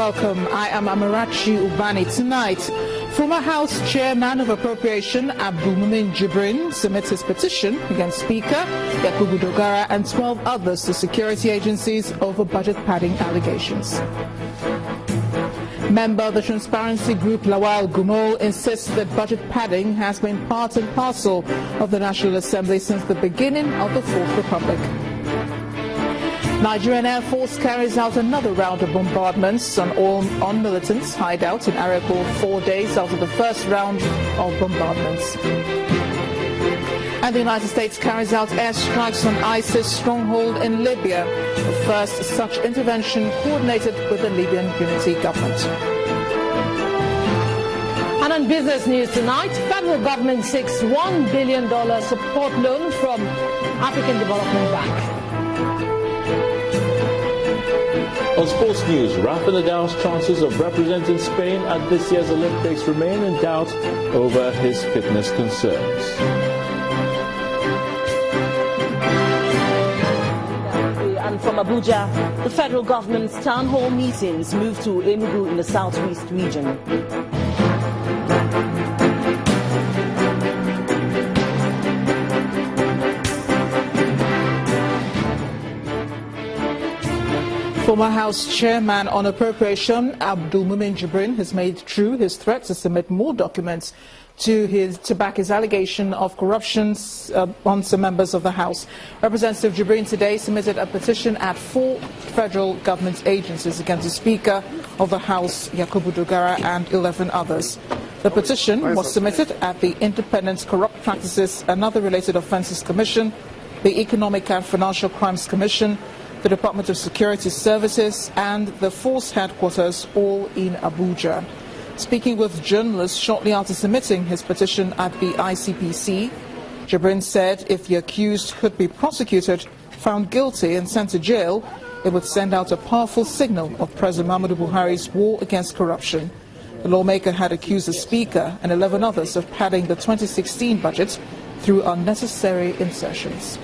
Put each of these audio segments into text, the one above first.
welcome. I am Amarachi Ubani. Tonight, former House Chairman of Appropriation Abdulmumin Jibrin submits his petition against Speaker Yakubu Dogara and 12 others to security agencies over budget padding allegations. Member of the transparency group Lawal Gumol insists that budget padding has been part and parcel of the National Assembly since the beginning of the Fourth Republic. Nigerian Air Force carries out another round of bombardments on militants' hideouts in Arepo 4 days after the first round of bombardments. And the United States carries out airstrikes on ISIS stronghold in Libya, the first such intervention coordinated with the Libyan unity government. And on business news tonight, federal government seeks $1 billion support loan from African Development Bank. On sports news, Rafa Nadal's chances of representing Spain at this year's Olympics remain in doubt over his fitness concerns. And from Abuja, the federal government's town hall meetings moved to Enugu in the southeast region. Former House Chairman on Appropriation Abdulmumin Jibrin has made true his threat to submit more documents to back his allegation of corruption on some members of the House. Representative Jibrin today submitted a petition at 4 federal government agencies against the Speaker of the House, Yakubu Dogara, and 11 others. The petition was submitted at the Independent Corrupt Practices and Other Related Offences Commission, the Economic and Financial Crimes Commission, the Department of Security Services and the Force Headquarters, all in Abuja. Speaking with journalists shortly after submitting his petition at the ICPC, Jibrin said if the accused could be prosecuted, found guilty and sent to jail, it would send out a powerful signal of President Muhammadu Buhari's war against corruption. The lawmaker had accused the Speaker and 11 others of padding the 2016 budget through unnecessary insertions.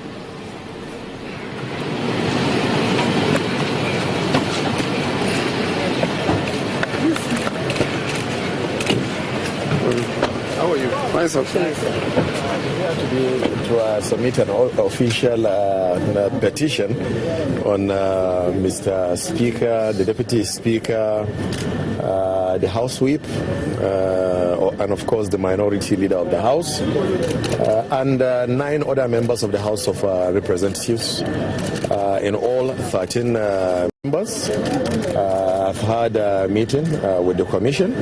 How are you? Fine, sir. To submit an official petition on Mr. Speaker, the Deputy Speaker, the House Whip, and of course the Minority Leader of the House, and 9 other members of the House of Representatives. In all, 13 members. I've had a meeting with the Commission.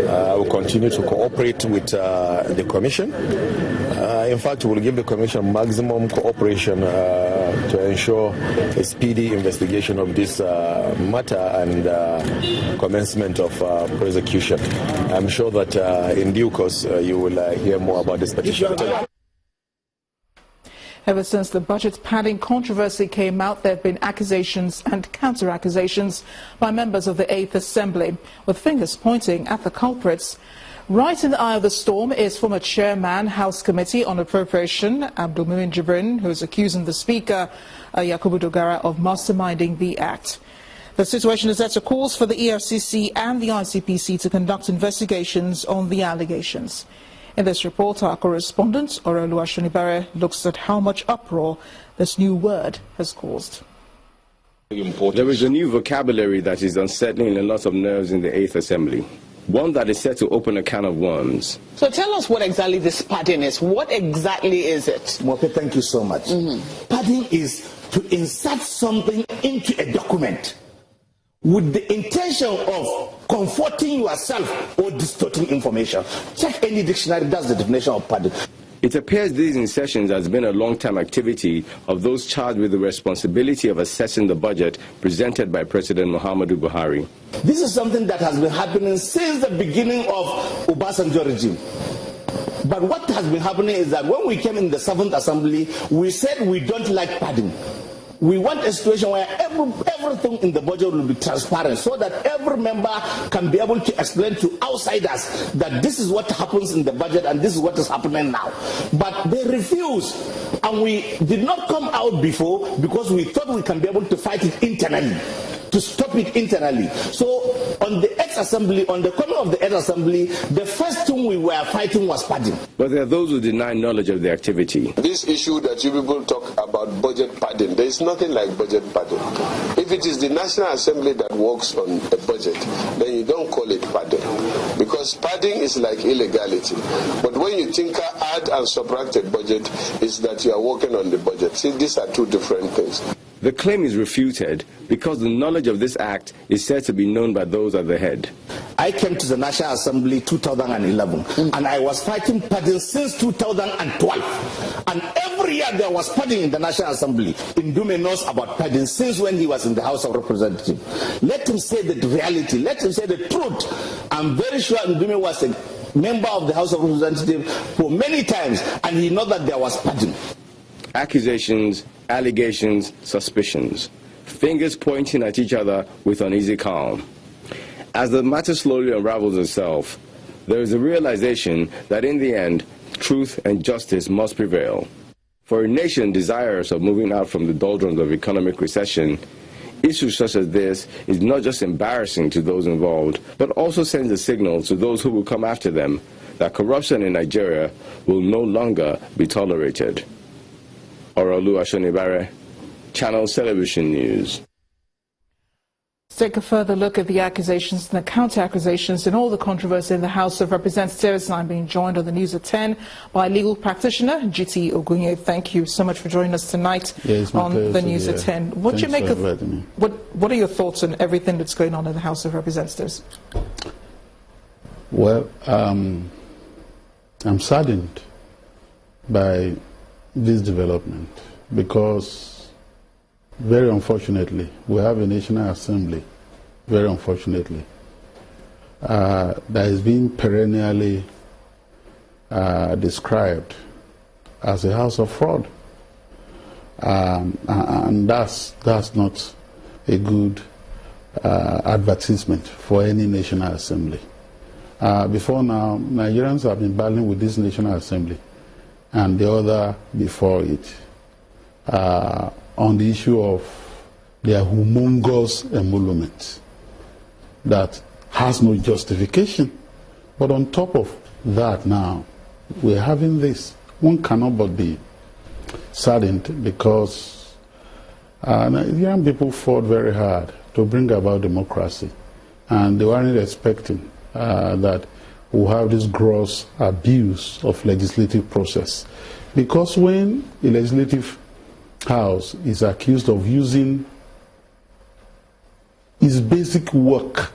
I will continue to cooperate with the Commission. In fact, we will give the Commission maximum cooperation to ensure a speedy investigation of this matter and commencement of prosecution. I'm sure that in due course you will hear more about this petition. Ever since the budget padding controversy came out, there have been accusations and counter-accusations by members of the 8th Assembly, with fingers pointing at the culprits. Right in the eye of the storm is former Chairman, House Committee on Appropriation, Abdulmumin Jibrin, who is accusing the Speaker, Yakubu Dogara, of masterminding the act. The situation has led to calls for the EFCC and the ICPC to conduct investigations on the allegations. In this report, our correspondent, Orelu Ashonibare, looks at how much uproar this new word has caused. There is a new vocabulary that is unsettling a lot of nerves in the 8th Assembly. One that is set to open a can of worms. So tell us what exactly this padding is. What exactly is it? Mope, thank you so much. Padding is to insert something into a document with the intention of comforting yourself or distorting information. Check any dictionary, that's the definition of padding. It appears these insertions has been a long-time activity of those charged with the responsibility of assessing the budget presented by President Muhammadu Buhari. This is something that has been happening since the beginning of Obasanjo regime. But what has been happening is that when we came in the 7th Assembly, we said we don't like padding. We want a situation where everything in the budget will be transparent so that every member can be able to explain to outsiders that this is what happens in the budget and this is what is happening now. But they refuse, and we did not come out before because we thought we can be able to fight it internally. to stop it internally. So on the ex-assembly, on the corner of the ex-assembly, the first thing we were fighting was padding. But there are those who deny knowledge of the activity. This issue that you people talk about budget padding, there is nothing like budget padding. If it is the National Assembly that works on a budget, then you don't call it padding. Because padding is like illegality. But when you think add and subtract a budget, is that you are working on the budget. See, these are two different things. The claim is refuted because the knowledge of this act is said to be known by those at the head. I came to the National Assembly 2011, and I was fighting padding since 2012. And every year there was padding in the National Assembly. Ndume knows about padding since when he was in the House of Representatives. Let him say the reality. Let him say the truth. I'm very sure Ndume was a member of the House of Representatives for many times, and he knows that there was padding. Accusations, allegations, suspicions. Fingers pointing at each other with uneasy calm. As the matter slowly unravels itself, there is a realization that in the end, truth and justice must prevail. For a nation desirous of moving out from the doldrums of economic recession, issues such as this is not just embarrassing to those involved, but also sends a signal to those who will come after them that corruption in Nigeria will no longer be tolerated. Orolu Ashonibare, Channel Television News. Let's take a further look at the accusations and the counter-accusations and all the controversy in the House of Representatives. I'm being joined on the news at 10 by legal practitioner GT Ogunye. Thank you so much for joining us tonight on the news at 10. What do you make of what are your thoughts on everything that's going on in the House of Representatives? Well, I'm saddened by this development because, very unfortunately, we have a National Assembly, very unfortunately, that is being perennially described as a house of fraud. And that's not a good advertisement for any National Assembly. Before now, Nigerians have been battling with this National Assembly and the other before it on the issue of their humongous emolument that has no justification. But on top of that now, we're having this. One cannot but be saddened because Nigerian people fought very hard to bring about democracy, and they weren't expecting that we'll have this gross abuse of legislative process. Because when a legislative house is accused of using its basic work,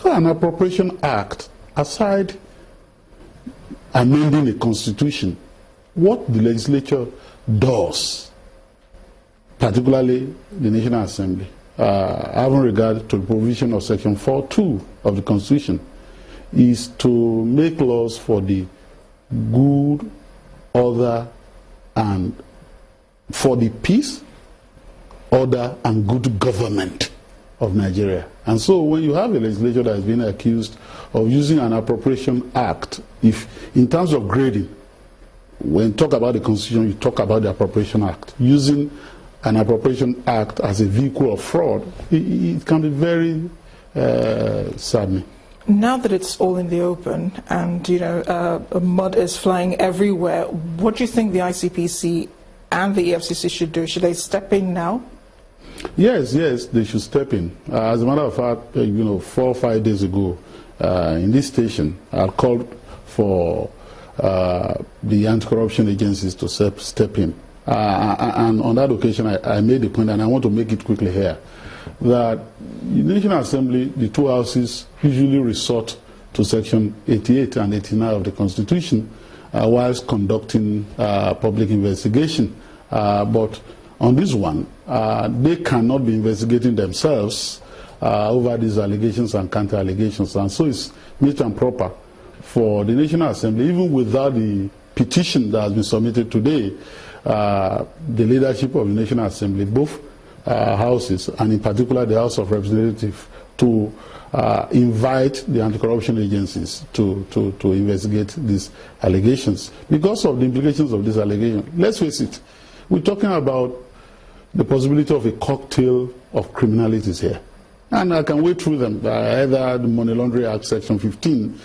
an appropriation act, aside amending a constitution, what the legislature does, particularly the National Assembly, having regard to the provision of Section 4(2) of the Constitution, is to make laws for the good, order, and for the peace, order, and good government of Nigeria. And so when you have a legislature that has been accused of using an appropriation act, if in terms of grading, when you talk about the Constitution, you talk about the Appropriation Act, using an Appropriation Act as a vehicle of fraud, it can be very saddening. Now that it's all in the open and, you know, mud is flying everywhere, what do you think the ICPC and the EFCC should do? Should they step in now? Yes, they should step in. As a matter of fact, 4 or 5 days ago, in this station, I called for the anti-corruption agencies to step in. And on that occasion, I made the point, and I want to make it quickly here, that the National Assembly, the two houses, usually resort to Section 88 and 89 of the Constitution whilst conducting public investigation. But on this one, they cannot be investigating themselves over these allegations and counter-allegations. And so it's meet and proper for the National Assembly, even without the petition that has been submitted today, the leadership of the National Assembly, both houses, and in particular the House of Representatives, to invite the anti-corruption agencies to investigate these allegations. Because of the implications of these allegations, let's face it, we're talking about the possibility of a cocktail of criminalities here. And I can wade through them. Either the Money Laundering Act, Section 15,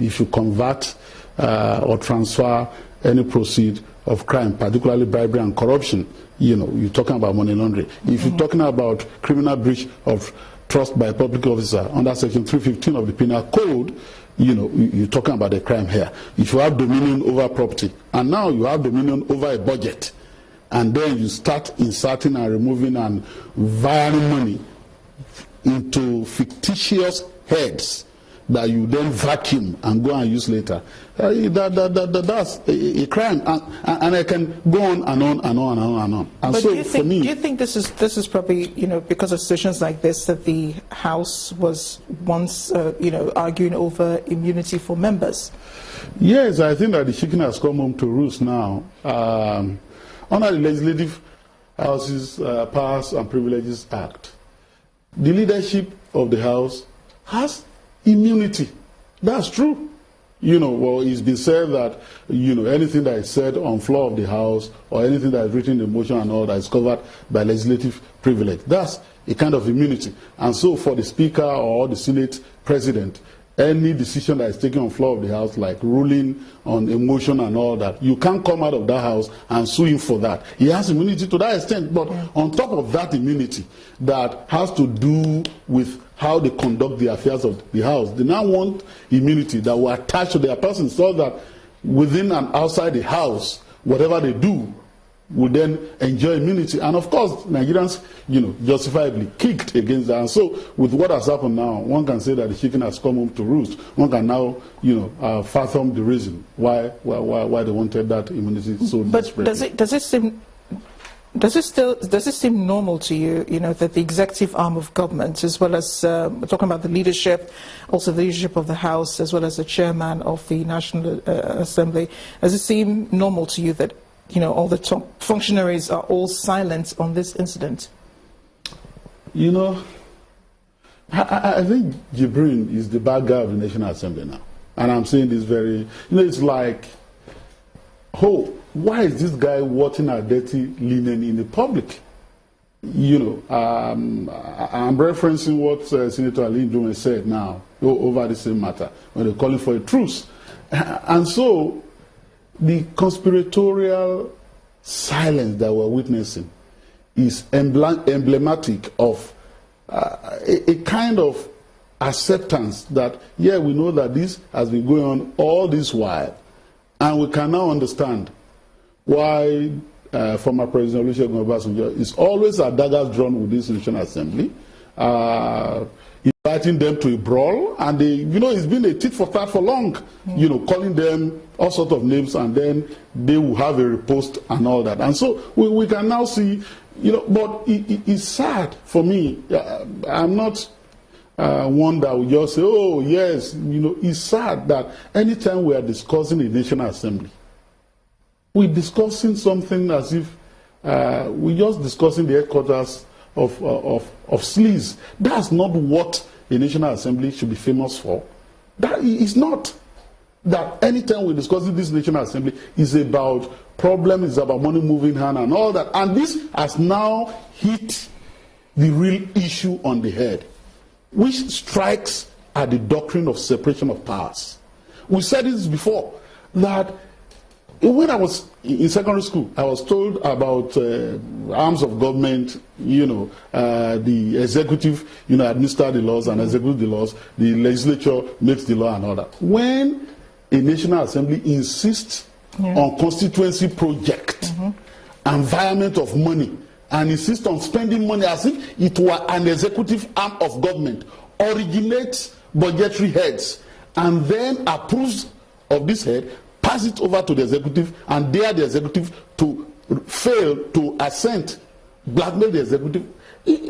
if you convert or transfer any proceed of crime, particularly bribery and corruption, you're talking about money laundering. If you're talking about criminal breach of trust by a public officer under Section 315 of the Penal Code, you're talking about a crime here. If you have dominion over property, and now you have dominion over a budget, and then you start inserting and removing and wiring money into fictitious heads that you then vacuum and go and use later, that's a crime, and I can go on and on and on and on and on. And but so do you think this is probably because of situations like this that the House was once arguing over immunity for members? Yes, I think that the chicken has come home to roost now. Under the Legislative House's Powers and Privileges Act, the leadership of the House has immunity. That's true. Well, it's been said that, anything that is said on floor of the House or anything that is written in the motion and all that is covered by legislative privilege. That's a kind of immunity. And so for the Speaker or the Senate President, any decision that is taken on floor of the House, like ruling on a motion and all that, you can't come out of that House and sue him for that. He has immunity to that extent. But on top of that immunity that has to do with how they conduct the affairs of the House, they now want immunity that will attach to their person so that within and outside the House, whatever they do will then enjoy immunity. And of course, Nigerians, justifiably kicked against that. And so with what has happened now, one can say that the chicken has come home to roost. One can now, fathom the reason why they wanted that immunity so desperately. But does it seem normal to you, that the executive arm of government, as well as we're talking about the leadership, also the leadership of the House, as well as the chairman of the National Assembly, does it seem normal to you that all the top functionaries are all silent on this incident? I think Jibrin is the bad guy of the National Assembly now. And I'm saying this very, it's like, why is this guy watching our dirty linen in the public? I'm referencing what Senator Ali Ndume said now over the same matter when they're calling for a truce. And so the conspiratorial silence that we're witnessing is emblematic of a kind of acceptance that, we know that this has been going on all this while, and we can now understand why former President Olusegun Obasanjo is always at daggers drawn with this National Assembly, inviting them to a brawl, and it's been a tit for tat for long, calling them all sorts of names, and then they will have a riposte and all that. And so we can now see, but it's sad for me. I'm not one that will just say, oh, yes, it's sad that anytime we are discussing the National Assembly, we're discussing something as if we're just discussing the headquarters of sleaze. That's not what the National Assembly should be famous for. That is not. That anytime we're discussing this National Assembly is about problems, is about money moving hand and all that. And this has now hit the real issue on the head, which strikes at the doctrine of separation of powers. We said this before, that when I was in secondary school, I was told about arms of government, the executive, administer the laws and execute the laws, the legislature makes the law and all that. When a National Assembly insists on constituency project, environment of money, and insists on spending money as if it were an executive arm of government, originates budgetary heads, and then approves of this head, pass it over to the executive, and dare the executive to fail to assent, blackmail the executive.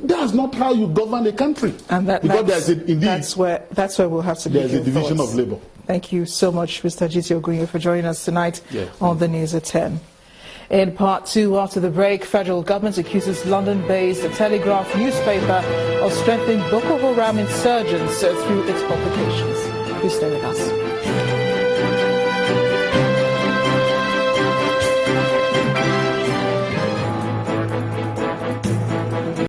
That's not how you govern a country. And that's where we'll have to. There's a division of labor. Thank you so much, Mr. G.T. Ogunye, for joining us tonight on the News at 10. In part two, after the break, federal government accuses London-based Telegraph newspaper of strengthening Boko Haram insurgents through its publications. Please stay with us.